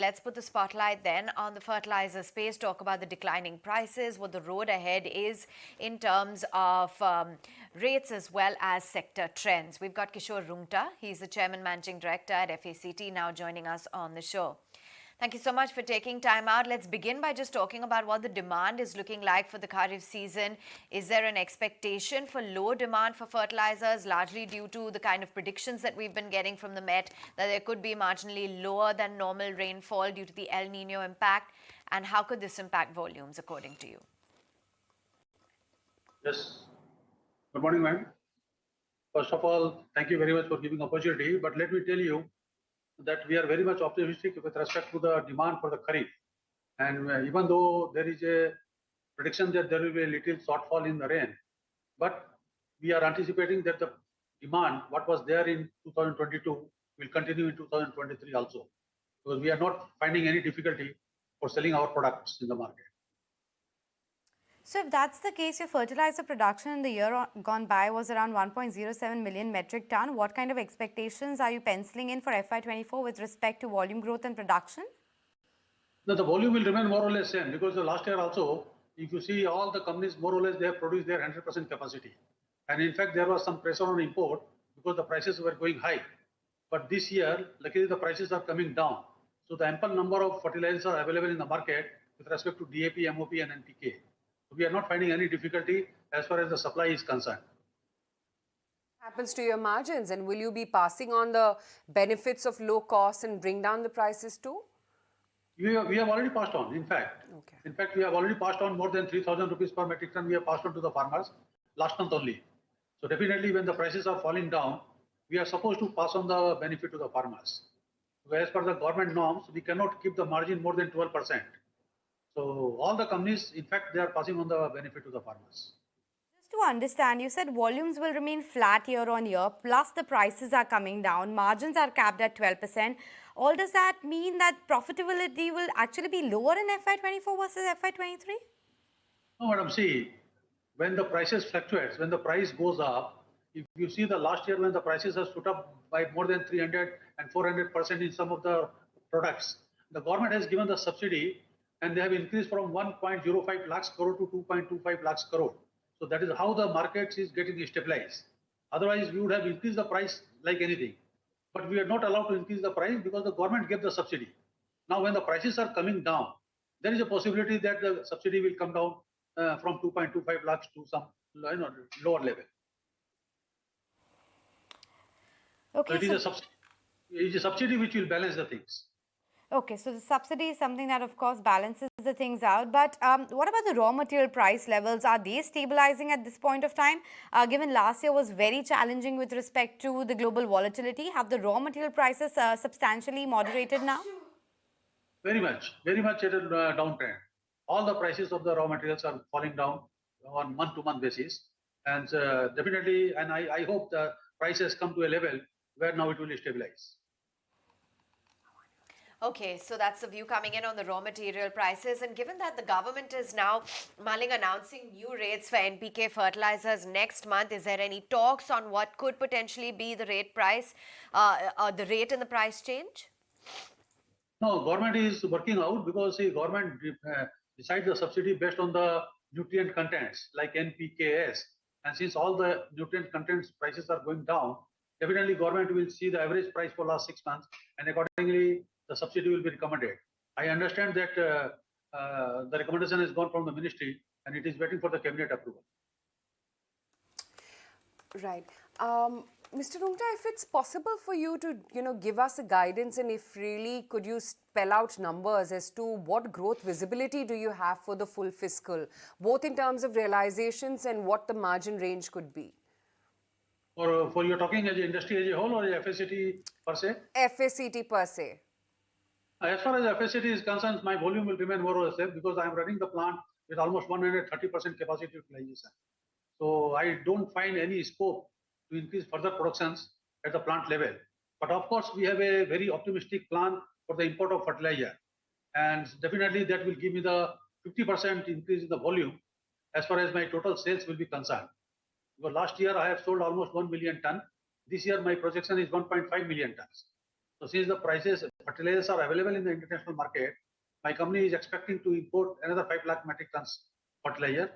Let's put the spotlight then on the fertilizer space, talk about the declining prices, what the road ahead is in terms of rates as well as sector trends. We've got Kishor Rungta. He's the Chairman Managing Director at FACT, now joining us on the show. Thank you so much for taking time out. Let's begin by just talking about what the demand is looking like for the Kharif season. Is there an expectation for low demand for fertilizers, largely due to the kind of predictions that we've been getting from the Met, that there could be marginally lower than normal rainfall due to the El Nino impact? And how could this impact volumes, according to you? Yes. Good morning, ma'am. First of all, thank you very much for giving opportunity. But let me tell you that we are very much optimistic with respect to the demand for the Kharif. And even though there is a prediction that there will be a little shortfall in the rain, but we are anticipating that the demand, what was there in 2022, will continue in 2023 also. Because we are not finding any difficulty for selling our products in the market. So if that's the case, your fertilizer production in the year gone by was around 1.07 million metric ton. What kind of expectations are you penciling in for FY24 with respect to volume growth and production? No, the volume will remain more or less same, because the last year also, if you see all the companies, more or less, they have produced their 100% capacity. And in fact, there was some pressure on import because the prices were going high. But this year, luckily, the prices are coming down. So the ample number of fertilizers are available in the market with respect to DAP, MOP, and NPK. So we are not finding any difficulty as far as the supply is concerned. Happens to your margins, and will you be passing on the benefits of low costs and bring down the prices too? We have already passed on, in fact. Okay. In fact, we have already passed on more than 3,000 rupees per metric ton. We have passed on to the farmers last month only. So definitely, when the prices are falling down, we are supposed to pass on the benefit to the farmers. So as per the government norms, we cannot keep the margin more than 12%. So all the companies, in fact, they are passing on the benefit to the farmers. Just to understand, you said volumes will remain flat year on year, plus the prices are coming down, margins are capped at 12%. All does that mean that profitability will actually be lower in FY24 versus FY23? No, madam, see, when the prices fluctuates, when the price goes up, if you see the last year when the prices have stood up by more than 300 and 400% in some of the products, the government has given the subsidy and they have increased from 1.05 lakhs crore to 2.25 lakhs crore. So that is how the market is getting stabilized. Otherwise, we would have increased the price like anything. But we are not allowed to increase the price because the government gave the subsidy. Now, when the prices are coming down, there is a possibility that the subsidy will come down from 2.25 lakhs to some lower level. Okay, so it is a subsidy which will balance the things. Okay, so the subsidy is something that, of course, balances the things out. But what about the raw material price levels? Are they stabilizing at this point of time? Given last year was very challenging with respect to the global volatility, have the raw material prices substantially moderated now? Very much at a downtrend. All the prices of the raw materials are falling down on month-to-month basis. And definitely, and I hope the price has come to a level where now it will stabilize. Okay, so that's the view coming in on the raw material prices. And given that the government is now mulling announcing new rates for NPK fertilizers next month, is there any talks on what could potentially be the rate price, the rate and the price change? No, government is working out because the government decides the subsidy based on the nutrient contents like NPKs. And since all the nutrient contents prices are going down, definitely government will see the average price for last 6 months, and accordingly the subsidy will be recommended. I understand that the recommendation has gone from the ministry and it is waiting for the cabinet approval. Right. Mr. Rungta, if it's possible for you to, give us a guidance, and if really could you spell out numbers as to what growth visibility do you have for the full fiscal, both in terms of realizations and what the margin range could be? For you're talking as an industry as a whole or FACT per se? FACT per se. As far as FACT is concerned, my volume will remain more or less same because I am running the plant with almost 130% capacity utilization. So I don't find any scope to increase further productions at the plant level. But of course, we have a very optimistic plan for the import of fertilizer. And definitely that will give me the 50% increase in the volume as far as my total sales will be concerned. Because last year I have sold almost 1 million ton. This year my projection is 1.5 million tons. So since the prices fertilizers are available in the international market, my company is expecting to import another 5 lakh metric tons fertilizer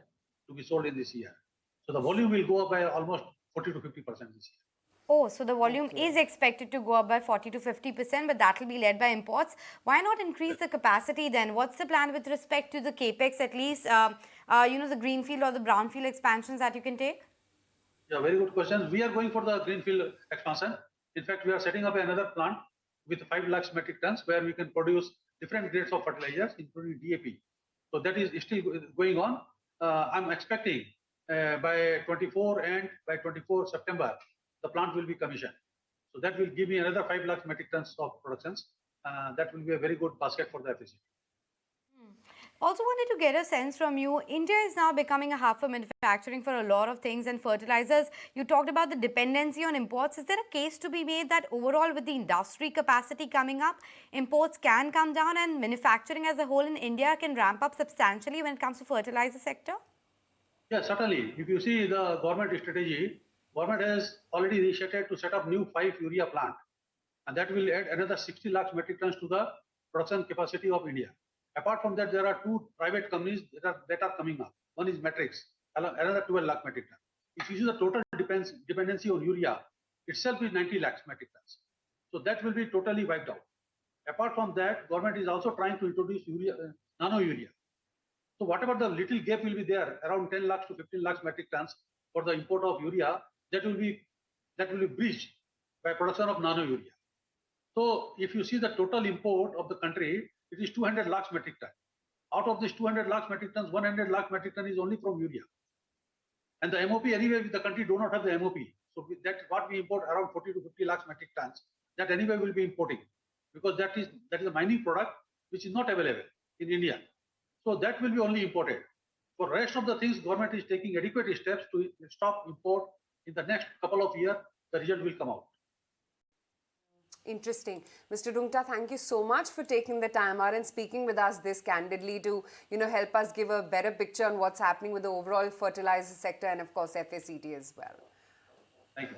to be sold in this year. So the volume will go up by almost 40 to 50% this year. Oh, so the volume Okay. is expected to go up by 40 to 50%, but that will be led by imports. Why not increase the capacity then? What's the plan with respect to the capex, at least, the greenfield or the brownfield expansions that you can take? Yeah, very good question. We are going for the greenfield expansion. In fact, we are setting up another plant with 5 lakhs metric tons where we can produce different grades of fertilizers, including DAP. So that is still going on. I'm expecting by 24 and by 24 September, the plant will be commissioned. So that will give me another 5 lakhs metric tons of productions. That will be a very good basket for the FACT. Also wanted to get a sense from you. India is now becoming a hub for manufacturing for a lot of things and fertilizers. You talked about the dependency on imports. Is there a case to be made that overall with the industry capacity coming up, imports can come down and manufacturing as a whole in India can ramp up substantially when it comes to fertilizer sector? Yes, certainly. If you see the government strategy, government has already initiated to set up new 5 urea plant, and that will add another 60 lakhs metric tons to the production capacity of India. Apart from that, there are 2 private companies that are coming up. One is Matrix, another 12 lakh metric tons. If you see the total dependency on urea itself is 90 lakhs metric tons. So that will be totally wiped out. Apart from that, government is also trying to introduce nano urea. So whatever the little gap will be there, around 10 lakhs to 15 lakhs metric tons for the import of urea, that will be bridged by production of nano urea. So if you see the total import of the country, it is 200 lakhs metric ton. Out of this 200 lakhs metric tons, 100 lakh metric ton is only from urea. And the MOP anyway, the country do not have the MOP. So that's what we import, around 40 to 50 lakhs metric tons. That anyway will be importing, because that is a mining product which is not available in India. So that will be only imported. For rest of the things, government is taking adequate steps to stop import. In the next couple of years, the result will come out. Interesting. Mr. Rungta, thank you so much for taking the time out and speaking with us this candidly to, help us give a better picture on what's happening with the overall fertilizer sector and, of course, FACT as well. Thank you.